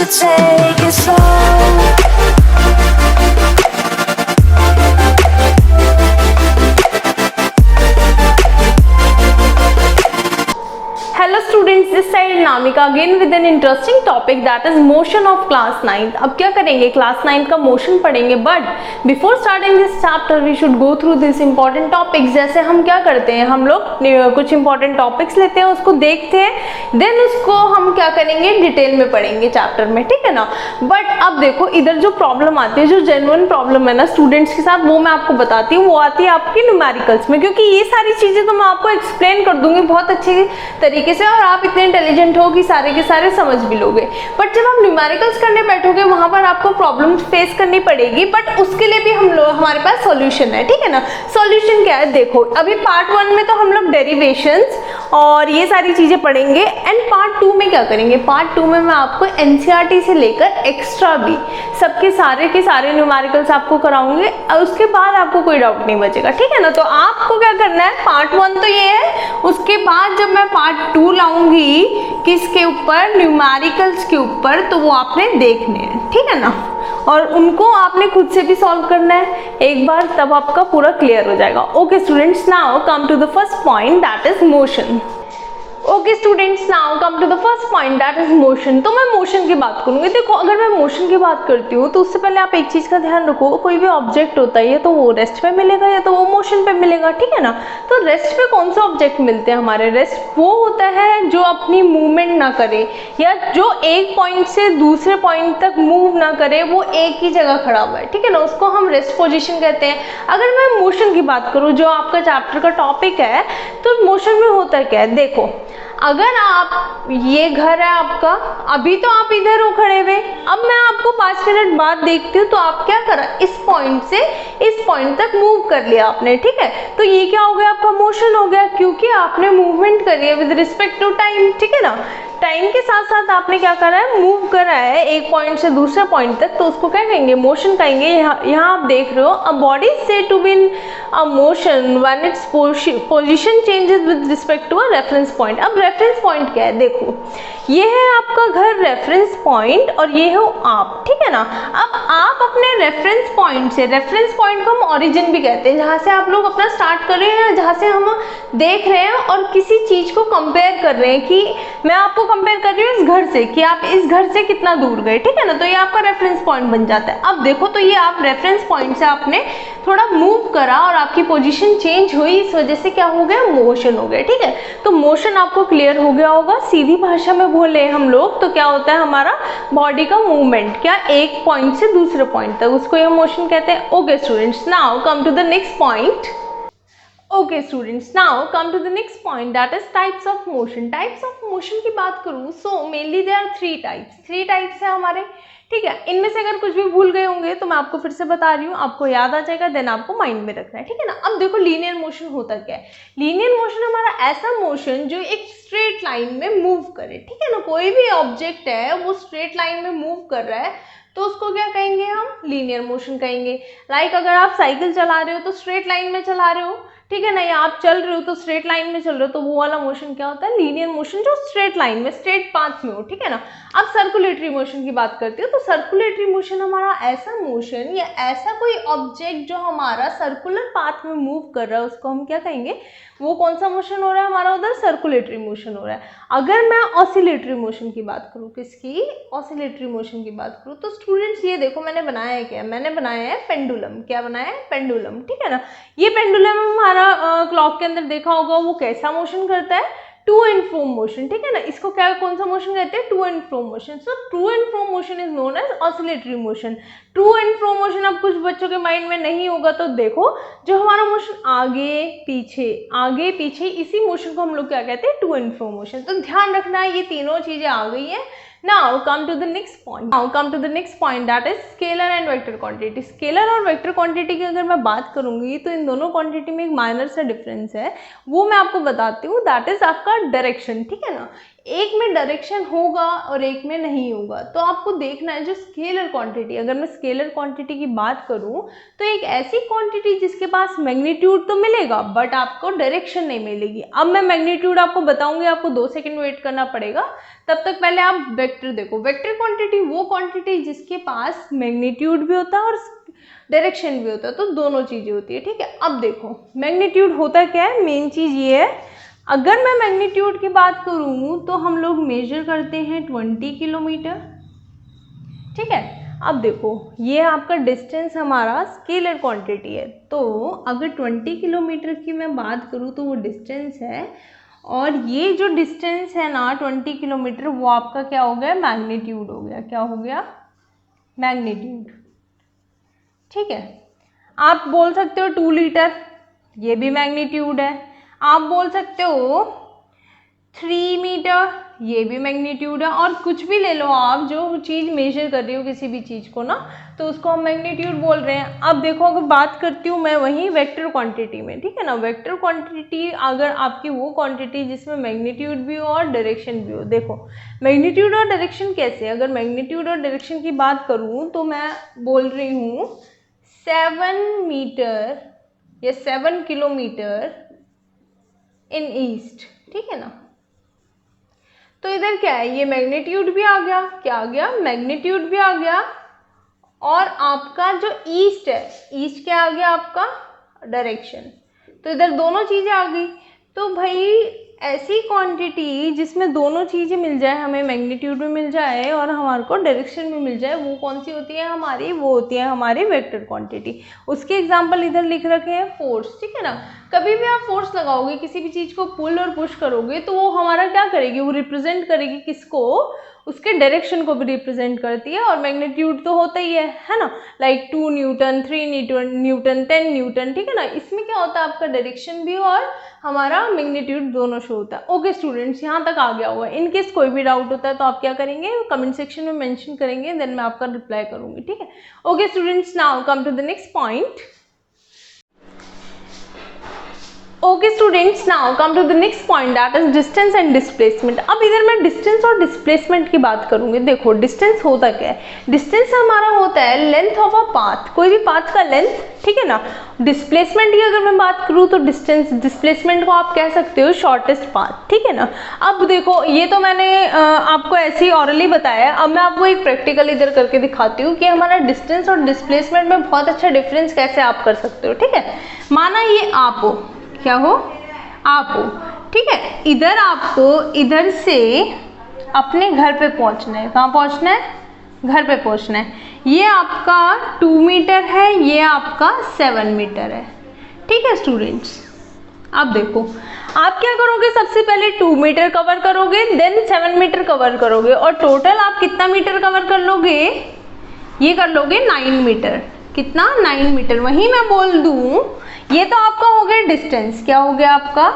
should take it slow. Hello students, this side Namika again with an interesting topic that is motion of class 9th. अब क्या करेंगे, class 9 का motion पढ़ेंगे, but before starting this chapter we should go through this important topics. जैसे हम क्या करते हैं, हम लोग कुछ इंपॉर्टेंट टॉपिक्स लेते हैं, उसको देखते हैं, देन उसको हम क्या करेंगे, डिटेल में पढ़ेंगे चैप्टर में, ठीक है ना। बट अब देखो इधर जो प्रॉब्लम आती है, जो जेन्युइन प्रॉब्लम है ना स्टूडेंट्स के साथ, वो मैं आपको बताती हूँ। वो आती है आपकी न्यूमेरिकल्स में, क्योंकि ये सारी चीज़ें तो मैं आपको एक्सप्लेन कर दूंगी बहुत अच्छे तरीके से, और आप इतने इंटेलिजेंट हो कि सारे के सारे समझ भी लोगे। बट जब आप न्यूमेरिकल्स करने बैठोगे वहां पर आपको प्रॉब्लम फेस करनी पड़ेगी, बट उसके लिए भी हमारे पास सॉल्यूशन है, ठीक है ना। सॉल्यूशन क्या है, देखो अभी पार्ट 1 में तो हम लोग डेरिवेशंस और ये सारी चीजें पढ़ेंगे, एंड पार्ट 2 में क्या करेंगे, पार्ट 2 में मैं आपको एनसीईआरटी से लेकर एक्स्ट्रा भी सबके सारे न्यूमेरिकल्स आपको कराऊंगे, और उसके बाद आपको कोई डाउट नहीं बचेगा, ठीक है ना। तो आपको क्या करना है, पार्ट 1 तो ये है, उसके बाद जब मैं पार्ट 2 लाऊंगी किसके ऊपर, न्यूमेरिकल्स के ऊपर, तो वो आपने देखने हैं, ठीक है ना, और उनको आपने खुद से भी सॉल्व करना है एक बार, तब आपका पूरा क्लियर हो जाएगा। Okay students, now come to the first point that is motion. Okay students, now come to the first point that is motion. तो मैं मोशन की बात करूंगी। देखो अगर मैं मोशन की बात करती हूँ तो उससे पहले आप एक चीज का ध्यान रखो, कोई भी ऑब्जेक्ट होता है तो वो रेस्ट पे मिलेगा या तो वो मोशन पे मिलेगा, ठीक है ना। तो रेस्ट पे कौन सा ऑब्जेक्ट मिलते हैं हमारे, रेस्ट वो होता है जो अपनी मूवमेंट ना करे, या जो एक पॉइंट से दूसरे पॉइंट तक मूव ना करे, वो एक ही जगह खड़ा हुआ है, ठीक है ना, उसको हम रेस्ट पोजिशन कहते हैं। अगर मैं मोशन की बात करूँ, जो आपका चैप्टर का टॉपिक है, तो मोशन में होता क्या है, देखो अगर आप, ये घर है आपका, अभी तो आप इधर हो खड़े हुए, अब मैं आपको 5 मिनट बाद देखती हूँ, तो आप क्या करा, इस पॉइंट से इस पॉइंट तक मूव कर लिया आपने, ठीक है। तो ये क्या हो गया, आपका मोशन हो गया, क्योंकि आपने मूवमेंट करी है विद रिस्पेक्ट टू टाइम, ठीक है ना। टाइम के साथ साथ आपने क्या करा है, मूव करा है एक पॉइंट से दूसरे पॉइंट तक, तो उसको क्या कहेंगे, मोशन कहेंगे। यहाँ आप देख रहे हो, a body is said to be in a motion when its position changes with respect to a reference point. अब रेफरेंस पॉइंट क्या है, देखो ये है आपका घर रेफरेंस पॉइंट, और ये हो आप, ठीक है ना। अब आप अपने रेफरेंस पॉइंट से, रेफरेंस पॉइंट को हम ओरिजिन भी कहते हैं, जहाँ से आप लोग अपना स्टार्ट कर रहे हैं, जहाँ से हम देख रहे हैं और किसी चीज को कंपेयर कर रहे हैं, कि मैं आपको कंपेयर कर रही हूँ इस घर से, कि आप इस घर से कितना दूर गए, ठीक है ना। तो ये आपका रेफरेंस पॉइंट बन जाता है। अब देखो, तो ये आप रेफरेंस पॉइंट से आपने थोड़ा मूव करा और आपकी पोजीशन चेंज हुई, इस वजह से क्या हो गया, मोशन हो गया, ठीक है। तो मोशन आपको क्लियर हो गया होगा। सीधी भाषा में बोले हम लोग तो क्या होता है, हमारा बॉडी का मूवमेंट, क्या एक पॉइंट से दूसरे पॉइंट तक, उसको ये मोशन कहते हैं। Okay students, now come to the next point. Okay students, now come to the next point, that is types of motion. Types of motion की बात करूँ, so mainly there are three types है हमारे, ठीक है। इनमें से अगर कुछ भी भूल गए होंगे तो मैं आपको फिर से बता रही हूँ, आपको याद आ जाएगा, देन आपको माइंड में रखना है, ठीक है ना। अब देखो लीनियर मोशन होता क्या है, लीनियर मोशन हमारा ऐसा मोशन जो एक स्ट्रेट लाइन में मूव करे, ठीक है ना। कोई भी ऑब्जेक्ट है वो स्ट्रेट लाइन में मूव कर रहा है, तो उसको क्या कहेंगे, हम लीनियर मोशन कहेंगे। लाइक अगर आप साइकिल चला रहे हो तो स्ट्रेट लाइन में चला रहे हो, ठीक है ना, या आप चल रहे हो तो स्ट्रेट लाइन में चल रहे हो, तो वो वाला मोशन क्या होता है, लीनियर मोशन, जो स्ट्रेट लाइन में, स्ट्रेट पाथ में हो, ठीक है ना। अब सर्कुलेटरी मोशन की बात करती हूँ, तो सर्कुलेटरी मोशन हमारा ऐसा मोशन या ऐसा कोई ऑब्जेक्ट जो हमारा सर्कुलर पाथ में मूव कर रहा है, उसको हम क्या कहेंगे, वो कौन सा मोशन हो रहा है हमारा, उधर सर्कुलेटरी मोशन हो रहा है। अगर मैं ऑसिलेटरी मोशन की बात करूँ, किसकी, ऑसिलेटरी मोशन की बात करूँ, तो स्टूडेंट्स ये देखो मैंने बनाया है क्या, मैंने बनाया है पेंडुलम। क्या बनाया है, पेंडुलम, ठीक है ना। ये पेंडुलम हमारा क्लॉक के अंदर देखा होगा, वो कैसा मोशन करता है, टू एंड फ्रो मोशन, ठीक है ना। इसको क्या, कौन सा मोशन कहते हैं, to and fro motion. So to and fro motion is known as oscillatory motion. To and fro motion अब कुछ बच्चों के माइंड में नहीं होगा, तो देखो जो हमारा मोशन आगे पीछे, इसी मोशन को हम लोग क्या कहते हैं, टू एंड फ्रो मोशन। तो ध्यान रखना है, ये तीनों चीजें आ गई है। Now come to the next point that is scalar and vector quantity. Scalar और वेक्टर क्वांटिटी की अगर मैं बात करूंगी तो इन दोनों क्वांटिटी में एक माइनर सा डिफरेंस है, वो मैं आपको बताती हूँ, दैट इज आपका डायरेक्शन, ठीक है ना। एक में डायरेक्शन होगा और एक में नहीं होगा, तो आपको देखना है जो स्केलर क्वांटिटी, अगर मैं स्केलर क्वांटिटी की बात करूं तो एक ऐसी क्वांटिटी जिसके पास मैग्नीट्यूड तो मिलेगा बट आपको डायरेक्शन नहीं मिलेगी। अब मैं मैग्नीट्यूड आपको बताऊंगी, आपको 2 सेकंड वेट करना पड़ेगा, तब तक पहले आप वेक्टर देखो। वेक्टर क्वांटिटी वो क्वांटिटी जिसके पास मैग्नीट्यूड भी होता है और डायरेक्शन भी होता है, तो दोनों चीजें होती है, ठीक है। अब देखो मैग्नीट्यूड होता क्या है, मेन चीज ये है, अगर मैं मैग्नीट्यूड की बात करूं तो हम लोग मेजर करते हैं 20 किलोमीटर, ठीक है। अब देखो ये आपका डिस्टेंस हमारा स्केलर क्वांटिटी है, तो अगर 20 किलोमीटर की मैं बात करूँ तो वो डिस्टेंस है, और ये जो डिस्टेंस है ना 20 किलोमीटर, वो आपका क्या हो गया, मैग्नीट्यूड हो गया। क्या हो गया, मैग्नीट्यूड, ठीक है। आप बोल सकते हो 2 लीटर, ये भी मैग्नीट्यूड है। आप बोल सकते हो 3 मीटर, ये भी मैग्नीट्यूड है। और कुछ भी ले लो आप, जो चीज़ मेजर कर रही हो किसी भी चीज़ को ना, तो उसको हम मैग्नीट्यूड बोल रहे हैं। अब देखो अगर बात करती हूँ मैं वहीं वेक्टर क्वांटिटी में, ठीक है ना। वेक्टर क्वांटिटी अगर आपकी वो क्वांटिटी जिसमें मैग्नीट्यूड भी हो और डायरेक्शन भी हो। देखो मैग्नीट्यूड और डायरेक्शन कैसे, अगर मैग्नीट्यूड और डायरेक्शन की बात करूँ तो मैं बोल रही हूँ 7 मीटर या 7 किलोमीटर इन ईस्ट, ठीक है ना। तो इधर क्या है, ये मैग्नीट्यूड भी आ गया, क्या आ गया, मैग्नीट्यूड भी आ गया, और आपका जो ईस्ट है, ईस्ट क्या आ गया आपका, डायरेक्शन। तो इधर दोनों चीज़ें आ गई। तो भाई ऐसी क्वांटिटी जिसमें दोनों चीज़ें मिल जाए, हमें मैग्नीट्यूड भी मिल जाए और हमारे को डायरेक्शन भी मिल जाए, वो कौन सी होती है हमारी, वो होती है हमारी वेक्टर क्वांटिटी। उसके एग्जांपल इधर लिख रखे हैं, फोर्स, ठीक है ना। कभी भी आप फोर्स लगाओगे, किसी भी चीज़ को पुल और पुश करोगे, तो वो हमारा क्या करेगी, वो रिप्रेजेंट करेगी किसको, उसके डायरेक्शन को भी रिप्रेजेंट करती है। और मैग्नीट्यूड तो होता ही है ना, लाइक 2 न्यूटन, 3 न्यूटन, 10 न्यूटन, ठीक है ना। इसमें क्या होता है, आपका डायरेक्शन भी और हमारा मैग्नीट्यूड दोनों शो होता है। ओके स्टूडेंट्स, यहाँ तक आ गया हुआ है। इन केस कोई भी डाउट होता है तो आप क्या करेंगे, कमेंट सेक्शन में मेंशन करेंगे, देन मैं आपका रिप्लाई करूंगी, ठीक है। Okay students, now come to the next point. Okay students, now come to the next point, that is distance and displacement. अब इधर मैं डिस्टेंस और डिस्प्लेसमेंट की बात करूंगी। देखो डिस्टेंस होता क्या है, डिस्टेंस हमारा होता है लेंथ ऑफ अ पाथ, कोई भी पाथ का लेंथ, ठीक है ना। डिस्प्लेसमेंट की अगर मैं बात करूँ तो डिस्प्लेसमेंट को आप कह सकते हो शॉर्टेस्ट पाथ, ठीक है ना। अब देखो ये तो मैंने आपको ऐसे ही ऑरली बताया, अब मैं आपको एक प्रैक्टिकल इधर करके दिखाती हूँ कि हमारा डिस्टेंस और डिस्प्लेसमेंट में बहुत अच्छा डिफरेंस कैसे आप कर सकते हो, ठीक है। माना ये आप हो, क्या हो, आप हो, ठीक है। इधर आपको इधर से अपने घर पे पहुंचना है, कहाँ पहुंचना है, घर पे पहुंचना है। ये आपका 2 मीटर है, ये आपका 7 मीटर है, ठीक है स्टूडेंट्स। अब देखो आप क्या करोगे, सबसे पहले 2 मीटर कवर करोगे, देन 7 मीटर कवर करोगे, और टोटल आप कितना मीटर कवर कर लोगे, ये कर लोगे 9 मीटर। कितना, 9 मीटर। वहीं मैं बोल दूं, ये तो आपका हो गया डिस्टेंस, क्या हो गया आपका,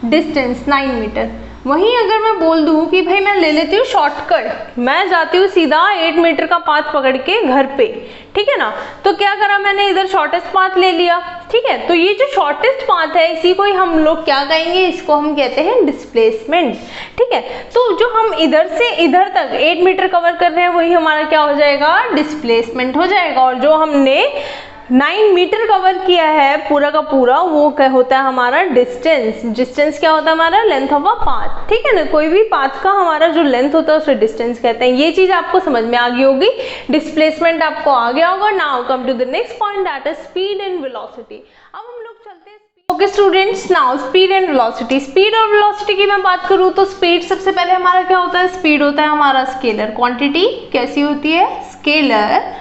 डिस्टेंस 9 मीटर। वहीं अगर मैं बोल दूं कि भाई मैं ले लेती हूँ शॉर्टकट, मैं जाती हूँ सीधा 8 मीटर का पाथ पकड़ के घर पे, ठीक है ना। तो क्या करा मैंने, इधर शॉर्टेस्ट पाथ ले लिया, ठीक है। तो ये जो शॉर्टेस्ट पाथ है, इसी को ही हम लोग क्या कहेंगे, इसको हम कहते हैं डिस्प्लेसमेंट, ठीक है। तो जो हम इधर से इधर तक 8 मीटर कवर कर रहे हैं, वही हमारा क्या हो जाएगा, डिस्प्लेसमेंट हो जाएगा। और जो हमने 9 मीटर कवर किया है पूरा का पूरा, वो क्या होता है हमारा डिस्टेंस। डिस्टेंस क्या होता है हमारा, लेंथ ऑफ अ पाथ, ठीक है ना। कोई भी पाथ का हमारा जो लेंथ होता है उसे डिस्टेंस कहते हैं। ये चीज आपको समझ में आ गई होगी, डिस्प्लेसमेंट आपको आ गया होगा। Now come to the next point, that is speed and velocity. अब हम लोग चलते हैं okay students, now speed and velocity. Speed और वेलोसिटी की मैं बात करूँ तो स्पीड सबसे पहले हमारा क्या होता है, स्पीड होता है हमारा स्केलर क्वांटिटी। कैसी होती है, स्केलर।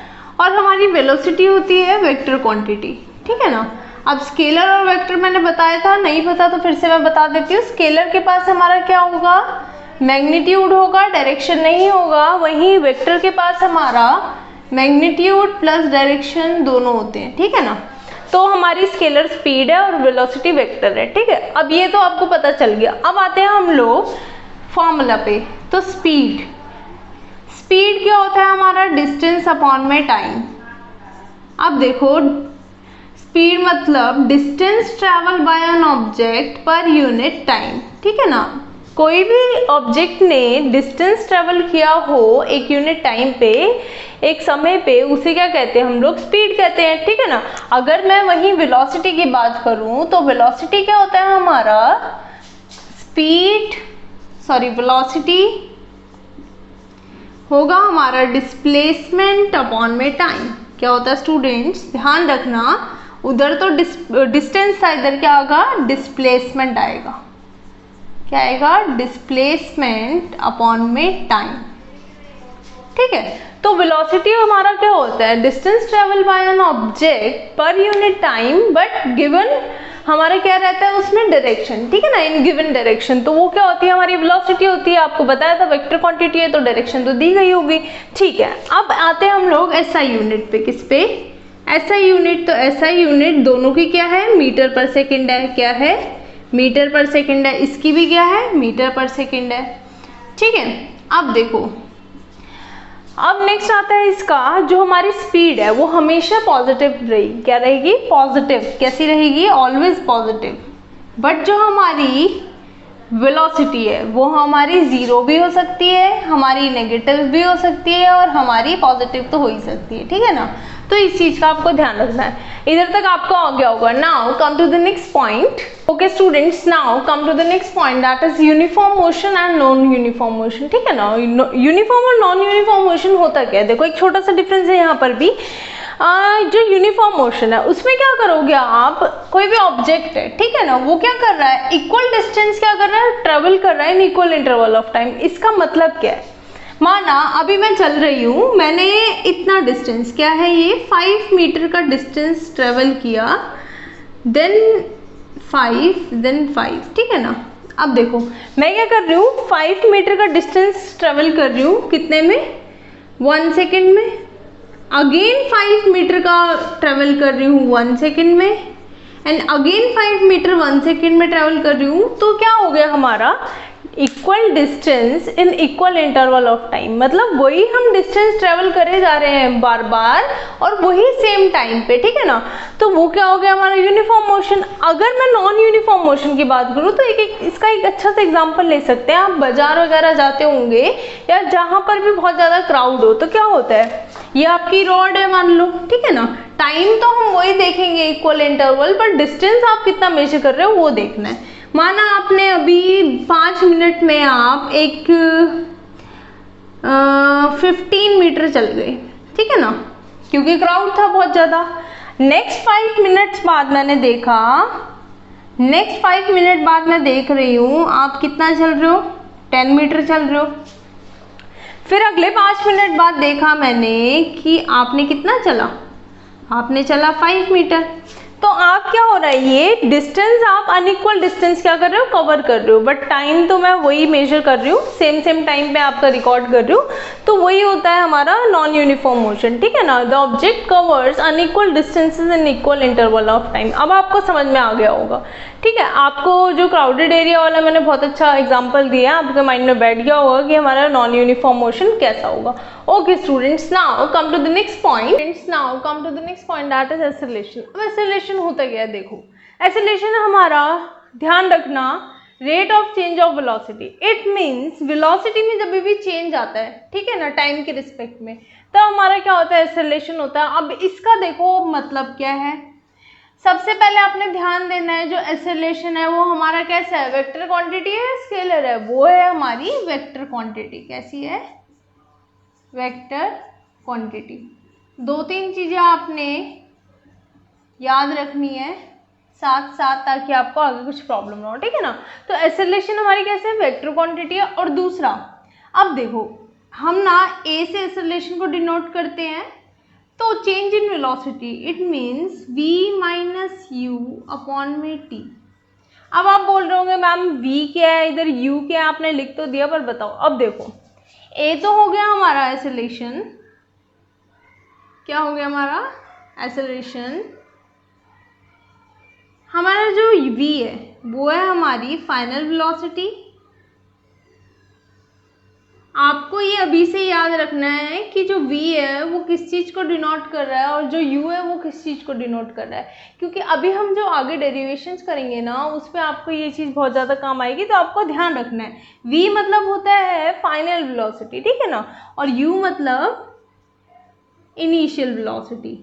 और हमारी वेलोसिटी होती है वेक्टर क्वांटिटी, ठीक है ना। अब स्केलर और वेक्टर मैंने बताया था, नहीं पता तो फिर से मैं बता देती हूँ। स्केलर के पास हमारा क्या होगा, मैग्नीट्यूड होगा, डायरेक्शन नहीं होगा। वहीं वेक्टर के पास हमारा मैग्नीट्यूड प्लस डायरेक्शन दोनों होते हैं, ठीक है ना। तो हमारी स्केलर स्पीड है और वेलोसिटी वेक्टर है, ठीक है। अब ये तो आपको पता चल गया। अब आते हैं हम लोग फॉर्मूला पे। तो स्पीड क्या होता है हमारा, डिस्टेंस अपॉन में टाइम। अब देखो स्पीड मतलब distance travel by an object per unit time, ठीक है ना। कोई भी ऑब्जेक्ट ने डिस्टेंस ट्रैवल किया हो एक यूनिट टाइम पे, एक समय पे, उसे क्या कहते हैं हम लोग, स्पीड कहते हैं, ठीक है ना। अगर मैं वहीं वेलोसिटी की बात करूं तो वेलोसिटी क्या होता है हमारा, वेलोसिटी होगा हमारा डिस्प्लेसमेंट अपॉन में टाइम। क्या होता है स्टूडेंट्स, ध्यान रखना, उधर तो डिस्टेंस था, इधर क्या होगा, डिस्प्लेसमेंट आएगा। क्या आएगा, डिस्प्लेसमेंट अपॉन में टाइम। ठीक है, तो वेलोसिटी हमारा क्या होता है, distance travel by an object per unit time but given हमारा क्या रहता है उसमें डायरेक्शन। ठीक है ना, इन गिवन डायरेक्शन। तो वो क्या होती है, हमारी वेलोसिटी होती है। आपको बताया था वेक्टर क्वांटिटी है तो डायरेक्शन तो दी गई होगी। ठीक है, अब आते हैं हम लोग एसआई यूनिट पे। किस पे, एसआई यूनिट। तो एसआई यूनिट दोनों की क्या है, मीटर पर सेकेंड है। क्या है, मीटर पर सेकेंड है। इसकी भी क्या है, मीटर पर सेकेंड है। ठीक है, अब देखो, अब नेक्स्ट आता है इसका, जो हमारी स्पीड है वो हमेशा पॉजिटिव रहेगी। क्या रहेगी, पॉजिटिव। कैसी रहेगी, ऑलवेज पॉजिटिव। बट जो हमारी वेलोसिटी है वो हमारी जीरो भी हो सकती है, हमारी नेगेटिव भी हो सकती है और हमारी पॉजिटिव तो हो ही सकती है। ठीक है ना, तो इस चीज का आपको ध्यान रखना है। इधर तक आपको आ गया होगा। Now come to the next point. Okay students, now come to the next point, that is uniform motion and non uniform motion. ठीक है ना, यूनिफॉर्म और नॉन यूनिफॉर्म मोशन होता क्या है, देखो एक छोटा सा डिफरेंस है यहाँ पर भी। जो यूनिफॉर्म मोशन है उसमें क्या करोगे आप, कोई भी ऑब्जेक्ट है, ठीक है ना, वो क्या कर रहा है, इक्वल डिस्टेंस क्या कर रहा है, ट्रेवल कर रहा है in equal interval of time. इसका मतलब क्या है, माना अभी मैं चल रही हूँ, मैंने इतना डिस्टेंस, क्या है ये 5 मीटर का डिस्टेंस ट्रेवल किया, देन 5, ठीक है ना। अब देखो मैं क्या कर रही हूँ, 5 मीटर का डिस्टेंस ट्रेवल कर रही हूँ, कितने में, 1 सेकेंड में। अगेन 5 मीटर का ट्रेवल कर रही हूँ 1 सेकेंड में, एंड अगेन 5 मीटर 1 सेकेंड में ट्रेवल कर रही हूँ। तो क्या हो गया हमारा, equal distance in equal interval of time. मतलब वही हम डिस्टेंस ट्रेवल करे जा रहे हैं बार बार और वही सेम टाइम पे। ठीक है ना, तो वो क्या हो गया हमारा यूनिफॉर्म मोशन। अगर मैं नॉन यूनिफॉर्म मोशन की बात करूँ तो इसका एक अच्छा सा एग्जांपल ले सकते हैं। आप बाजार वगैरह जाते होंगे या जहाँ पर भी बहुत ज़्यादा क्राउड हो, तो क्या होता है, ये आपकी रोड है मान लो, ठीक है ना, टाइम तो हम वही देखेंगे इक्वल इंटरवल, पर डिस्टेंस आप कितना मेजर कर रहे हो वो देखना है। माना आपने अभी 5 मिनट में आप एक 15 मीटर चल गए, ठीक है ना, क्योंकि क्राउड था बहुत ज़्यादा। नेक्स्ट 5 मिनट्स बाद मैंने देखा, नेक्स्ट 5 मिनट बाद मैं देख रही हूँ आप कितना चल रहे हो, 10 मीटर चल रहे हो। फिर अगले 5 मिनट बाद देखा मैंने कि आपने कितना चला, आपने चला 5 मीटर। तो आप क्या हो रहा है, ये डिस्टेंस आप अनइक्वल डिस्टेंस क्या कर रहे हो, कवर कर रहे हो, बट टाइम तो मैं वही मेजर कर रही हूँ, सेम टाइम पे आपका रिकॉर्ड कर रही हूँ। तो वही होता है हमारा नॉन यूनिफॉर्म मोशन। ठीक है ना, the object covers unequal distances in equal interval of time. अब आपको समझ में आ गया होगा। ठीक है, आपको जो क्राउडेड एरिया वाला मैंने बहुत अच्छा एग्जाम्पल दिया, आपके माइंड में बैठ गया होगा कि हमारा नॉन यूनिफॉर्म मोशन कैसा होगा। Okay students, now come to the next point. Now come to the next point, that is acceleration. अब एक्सेलरेशन होता क्या है, देखो एक्सेलरेशन हमारा, ध्यान रखना, rate of change of velocity. It means velocity में जब भी चेंज आता है, ठीक है ना, टाइम के रिस्पेक्ट में, तो हमारा क्या होता है, एक्सेलरेशन होता है। अब इसका देखो मतलब क्या है, सबसे पहले आपने ध्यान देना है, जो एक्सेलरेशन है वो हमारा कैसा है, वेक्टर क्वांटिटी है, स्केलर है, वो है हमारी वेक्टर क्वांटिटी। कैसी है, वेक्टर क्वांटिटी। 2-3 चीजें आपने याद रखनी है साथ साथ, ताकि आपको आगे कुछ प्रॉब्लम ना हो। ठीक है ना, तो एक्सेलरेशन हमारी कैसे है, वेक्टर क्वांटिटी है। और दूसरा, अब देखो हम ना ए से एक्सेलरेशन को डिनोट करते हैं, तो change in velocity it means v minus u upon में t। अब आप बोल रहे होंगे मैम v क्या है, इधर u क्या है, आपने लिख तो दिया, पर बताओ। अब देखो a तो हो गया हमारा एक्सेलरेशन, क्या हो गया हमारा एक्सेलरेशन, हमारा जो v है वो है हमारी फाइनल वेलोसिटी। आपको ये अभी से याद रखना है कि जो v है वो किस चीज़ को डिनोट कर रहा है और जो u है वो किस चीज़ को डिनोट कर रहा है, क्योंकि अभी हम जो आगे डेरिवेशंस करेंगे ना उस पर आपको ये चीज़ बहुत ज़्यादा काम आएगी। तो आपको ध्यान रखना है, v मतलब होता है फाइनल वेलोसिटी, ठीक है ना, और u मतलब इनिशियल वेलोसिटी।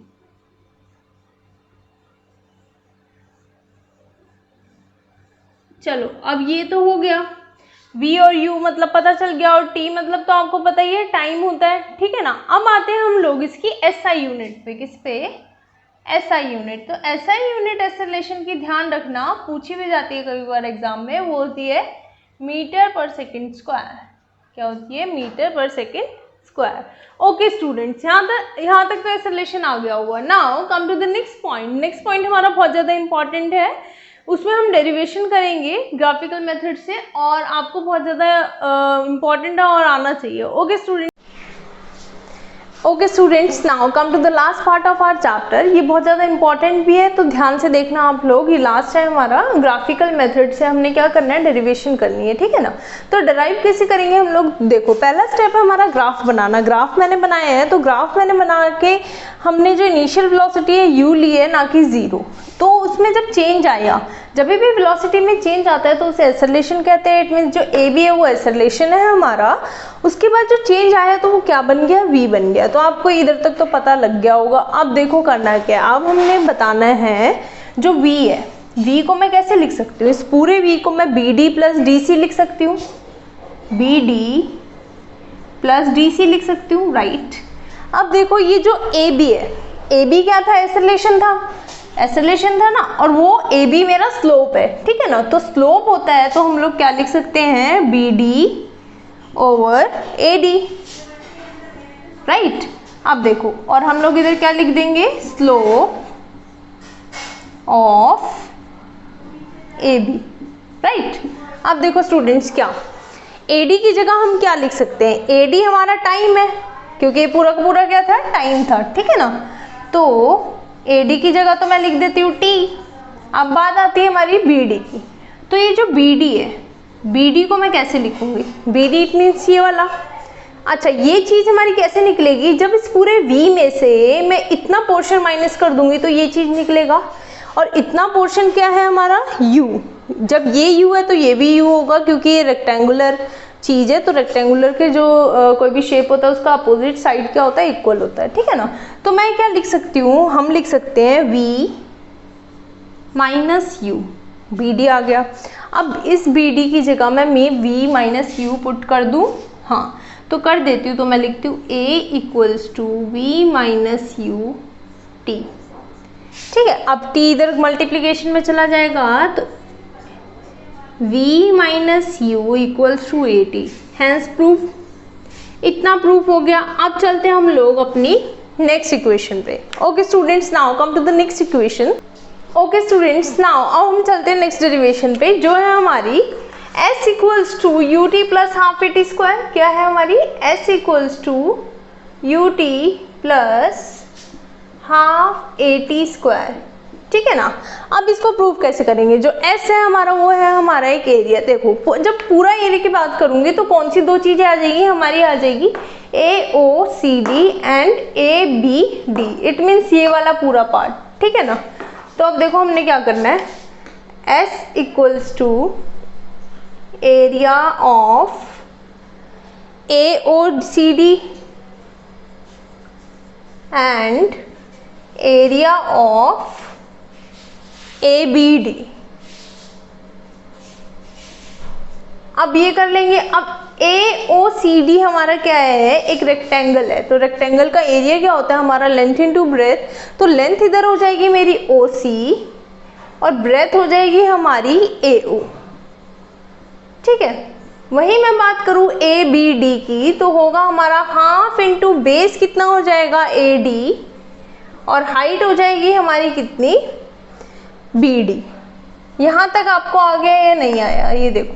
चलो अब ये तो हो गया। v और u मतलब पता चल गया, और t मतलब तो आपको पता ही है टाइम होता है, ठीक है ना। अब आते हैं हम लोग इसकी SI यूनिट पे, किस पे, SI यूनिट। तो SI यूनिट एक्सेलरेशन की ध्यान रखना, पूछी भी जाती है कभी बार एग्जाम में, वो होती है मीटर पर सेकेंड स्क्वायर। क्या होती है, मीटर पर सेकेंड स्क्वायर। ओके स्टूडेंट्स, यहाँ तक तो एक्सेलरेशन आ गया होगा। Now come to the next point. Next point हमारा बहुत ज़्यादा इंपॉर्टेंट है, उसमें हम डेरिवेशन करेंगे ग्राफिकल मेथड से, और आपको बहुत ज़्यादा इंपॉर्टेंट है और आना चाहिए। Okay students, now come to the last part of our chapter. ये बहुत ज़्यादा इंपॉर्टेंट भी है, तो ध्यान से देखना आप लोग। ये लास्ट है हमारा, ग्राफिकल मेथड से हमने क्या करना है, डेरिवेशन करनी है, ठीक है ना। तो डेराइव कैसे करेंगे हम लोग, देखो पहला स्टेप है हमारा ग्राफ बनाना। ग्राफ मैंने बनाया है, तो ग्राफ मैंने बना के हमने जो इनिशियल वेलोसिटी है u ली है, ना कि 0। तो उसमें जब चेंज आया, जब भी वेलोसिटी में चेंज आता है तो उसे एक्सेलरेशन कहते हैं। इट मीन्स जो ए बी है वो एक्सेलरेशन है हमारा। उसके बाद जो चेंज आया तो वो क्या बन गया, v बन गया। तो आपको इधर तक तो पता लग गया होगा। अब देखो करना क्या है, अब हमने बताना है जो v है, v को मैं कैसे लिख सकती हूँ, इस पूरे v को मैं BD प्लस DC लिख सकती हूँ, BD प्लस DC लिख सकती हूँ, राइट। अब देखो ये जो AB है, AB क्या था, एक्सेलरेशन था ना, और वो AB मेरा स्लोप है, ठीक है ना। तो स्लोप होता है तो हम लोग क्या लिख सकते हैं, BD ओवर AD, राइट। अब देखो, और हम लोग इधर क्या लिख देंगे, स्लोप ऑफ AB, राइट। अब देखो स्टूडेंट्स, क्या AD की जगह हम क्या लिख सकते हैं, AD हमारा टाइम है, क्योंकि पूरा का पूरा क्या था, टाइम था, ठीक है ना। तो AD की जगह तो मैं लिख देती हूँ T। अब बात आती है हमारी BD की। तो ये जो BD है, BD को मैं कैसे लिखूंगी, BD इट मीन्स ये वाला। अच्छा, ये चीज़ हमारी कैसे निकलेगी, जब इस पूरे V में से मैं इतना पोर्शन माइनस कर दूंगी तो ये चीज़ निकलेगा। और इतना पोर्शन क्या है हमारा, U। जब ये U है तो ये भी U होगा, क्योंकि ये रेक्टेंगुलर चीज़ है। तो रेक्टेंगुलर के जो कोई भी शेप होता है उसका अपोजिट साइड क्या होता है, इक्वल होता है, ठीक है ना। तो मैं क्या लिख सकती हूँ, हम लिख सकते हैं V माइनस U, BD आ गया। अब इस BD की जगह मैं V माइनस U पुट कर दूँ, हाँ तो कर देती हूँ। तो मैं लिखती हूँ A equals to V minus U T, ठीक है। अब T इधर मल्टीप्लीकेशन में चला जाएगा, तो V minus U equals to AT, hence proof. इतना प्रूफ हो गया। अब चलते हैं हम लोग अपनी नेक्स्ट इक्वेशन पे। Okay students, now come to the next equation. Okay students, now अब हम चलते हैं नेक्स्ट डेरिवेशन पे, जो है हमारी S equals to UT plus half AT square. क्या है हमारी, S equals to UT plus half AT square, ठीक है ना। अब इसको प्रूव कैसे करेंगे, जो S है हमारा वो है हमारा एक एरिया। देखो जब पूरा एरिया की बात करूंगी तो कौन सी दो चीजें आ जाएगी हमारी, आ जाएगी AOCD and ABD, it means ये वाला पूरा पार्ट, ठीक है ना। तो अब देखो हमने क्या करना है, S equals to area of AOCD and area of ABD। अब ये कर लेंगे। अब AOCD हमारा क्या है, एक रेक्टेंगल है। तो रेक्टेंगल का एरिया क्या होता है हमारा, लेंथ इनटू ब्रेथ। तो लेंथ इधर हो जाएगी मेरी OC और ब्रेथ हो जाएगी हमारी AO, ठीक है। वही मैं बात करूं ABD की, तो होगा हमारा हाफ इंटू बेस कितना हो जाएगा AD, और हाइट हो जाएगी हमारी कितनी, BD। यहां तक आपको आ गया या नहीं आया, ये देखो,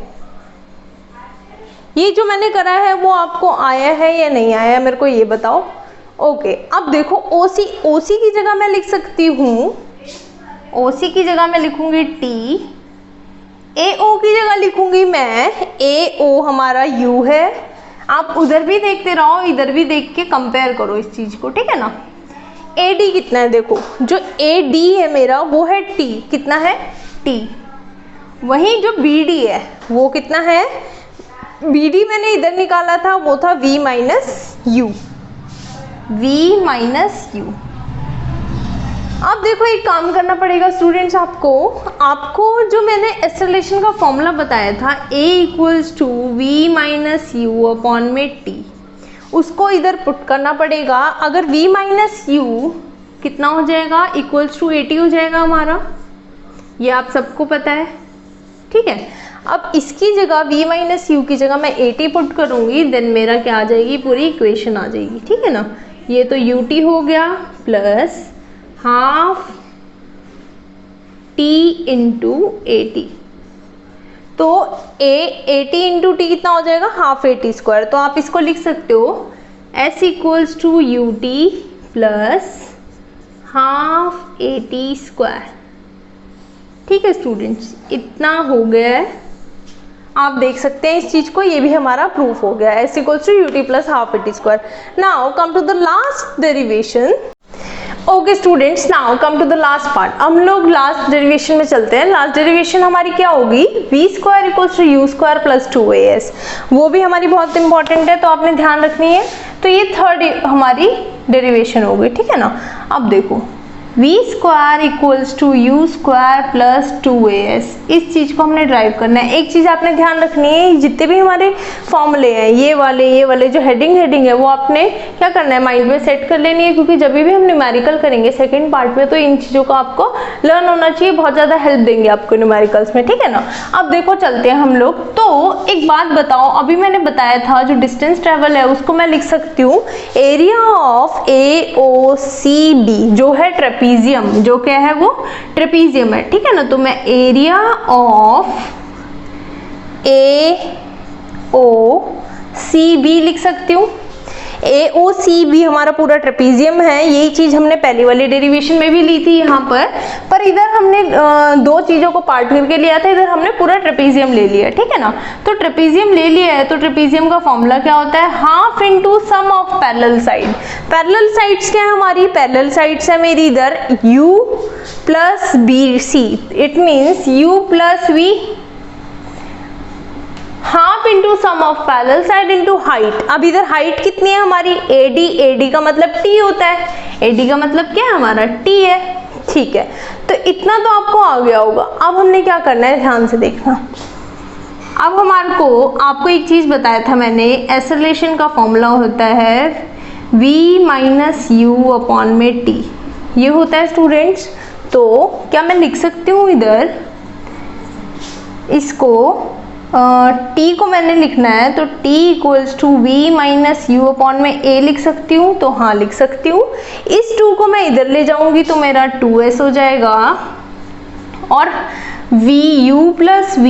ये जो मैंने करा है वो आपको आया है या नहीं आया, मेरे को ये बताओ। ओके, अब देखो OC की जगह मैं लिख सकती हूँ, OC की जगह मैं लिखूंगी T, AO की जगह लिखूंगी मैं AO हमारा U है। आप उधर भी देखते रहो, इधर भी देख के कंपेयर करो इस चीज को, ठीक है ना। AD कितना है, देखो जो AD है मेरा वो है T, कितना है T। वहीं जो BD है वो कितना है, BD मैंने इधर निकाला था, वो था V minus U, V minus U। अब देखो एक काम करना पड़ेगा स्टूडेंट्स, आपको जो मैंने एक्सेलरेशन का फॉर्मूला बताया था a equals to v minus u upon में t, उसको इधर पुट करना पड़ेगा। अगर v माइनस यू कितना हो जाएगा, इक्वल्स टू 80 हो जाएगा हमारा, ये आप सबको पता है, ठीक है। अब इसकी जगह v माइनस यू की जगह मैं 80 पुट करूंगी, देन मेरा क्या आ जाएगी, पूरी इक्वेशन आ जाएगी, ठीक है ना। ये तो ut हो गया प्लस हाफ t इंटू 80, तो 80 इंटू टी कितना हो जाएगा, हाफ 80 स्क्वायर। तो आप इसको लिख सकते हो s equals to u t plus half 80 square, ठीक है स्टूडेंट्स, इतना हो गया है। आप देख सकते हैं इस चीज को, ये भी हमारा प्रूफ हो गया है, s equals to u t plus half 80 square. Now come to the last derivation. Okay students, now come to the last part. हम लोग लास्ट डेरिवेशन में चलते हैं। लास्ट डेरिवेशन हमारी क्या होगी, v square equals to u square plus 2as, वो भी हमारी बहुत इंपॉर्टेंट है, तो आपने ध्यान रखनी है। तो ये थर्ड हमारी डेरिवेशन हो गई, ठीक है ना। अब देखो v square equals to u square plus 2as, इस चीज को हमने ड्राइव करना है। एक चीज आपने ध्यान रखनी है, जितने भी हमारे फॉर्मूले हैं, ये वाले जो हेडिंग है वो आपने क्या करना है, माइंड में सेट कर लेनी है, क्योंकि जब भी हम न्यूमेरिकल करेंगे सेकंड पार्ट में, तो इन चीजों का आपको लर्न होना चाहिए, बहुत ज्यादा हेल्प देंगे आपको न्यूमेरिकल्स में, ठीक है ना। अब देखो चलते हैं हम लोग। तो एक बात बताओ, अभी मैंने बताया था जो डिस्टेंस ट्रेवल है उसको मैं लिख सकती हूँ एरिया ऑफ AOCB, जो है ट्रेपीजियम, जो क्या है वो ट्रेपीजियम है, ठीक है ना। तो मैं एरिया ऑफ AOCB लिख सकती हूँ। AOCB हमारा पूरा ट्रेपीजियम है, यही चीज हमने पहली वाली डेरिवेशन में भी ली थी यहाँ पर इधर हमने दो चीजों को पार्ट करके लिया था, इधर हमने पूरा ट्रेपीजियम ले लिया, ठीक है ना। तो ट्रेपीजियम ले लिया है, तो ट्रेपीजियम का फॉर्मूला क्या होता है, half into sum of parallel side. Parallel sides क्या है हमारी, पैरेलल साइड्स है मेरी इधर u plus b c, it means u plus v, half into sum of parallel side into height. अब इधर हाइट कितनी है हमारी, AD का मतलब t होता है, AD का मतलब क्या है हमारा, t है, ठीक है। तो इतना तो आपको आ गया होगा। अब हमने क्या करना है, ध्यान से देखना। अब आपको एक चीज बताया था मैंने, एक्सेलरेशन का फॉर्मूला होता है v माइनस यू अपॉन में t, ये होता है स्टूडेंट्स। तो क्या मैं लिख सकती हूँ इधर इसको, t को मैंने लिखना है, तो t equals to v minus u upon में a लिख सकती हूँ, तो हाँ लिख सकती हूँ। इस 2 को मैं इधर ले जाऊंगी तो मेरा 2s हो जाएगा, और v u प्लस v,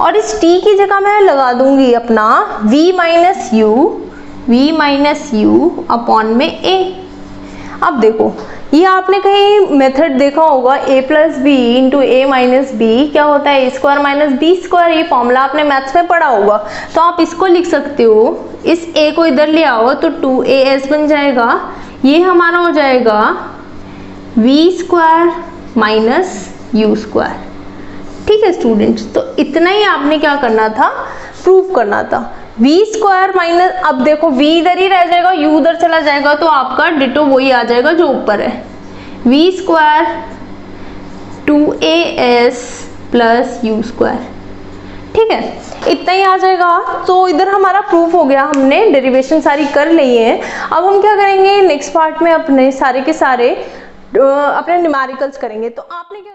और इस t की जगह मैं लगा दूंगी अपना v माइनस यू अपॉन में a। अब देखो ये आपने कहीं मेथड देखा होगा, a plus b into a minus b क्या होता है, a square minus b square, ये फॉर्मूला आपने मैथ्स में पढ़ा होगा। तो आप इसको लिख सकते हो, इस a को इधर ले आओ तो 2as बन जाएगा, ये हमारा हो जाएगा v square minus you square, ठीक है स्टूडेंट्स। तो इतना ही आपने क्या करना था, प्रूव करना था। v स्क्वायर माइनस, अब देखो v इधर ही रह जाएगा, u उधर चला जाएगा, तो आपका डिटो वही आ जाएगा जो ऊपर है, v square 2as plus you square, ठीक है, इतना ही आ जाएगा। तो इधर हमारा प्रूफ हो गया, हमने डेरिवेशन सारी कर ली है। अब हम क्या करेंगे, नेक्स्ट पार्ट में अपने सारे के सारे अपने न्यूमेरिकल्स करेंगे। तो आपने क्या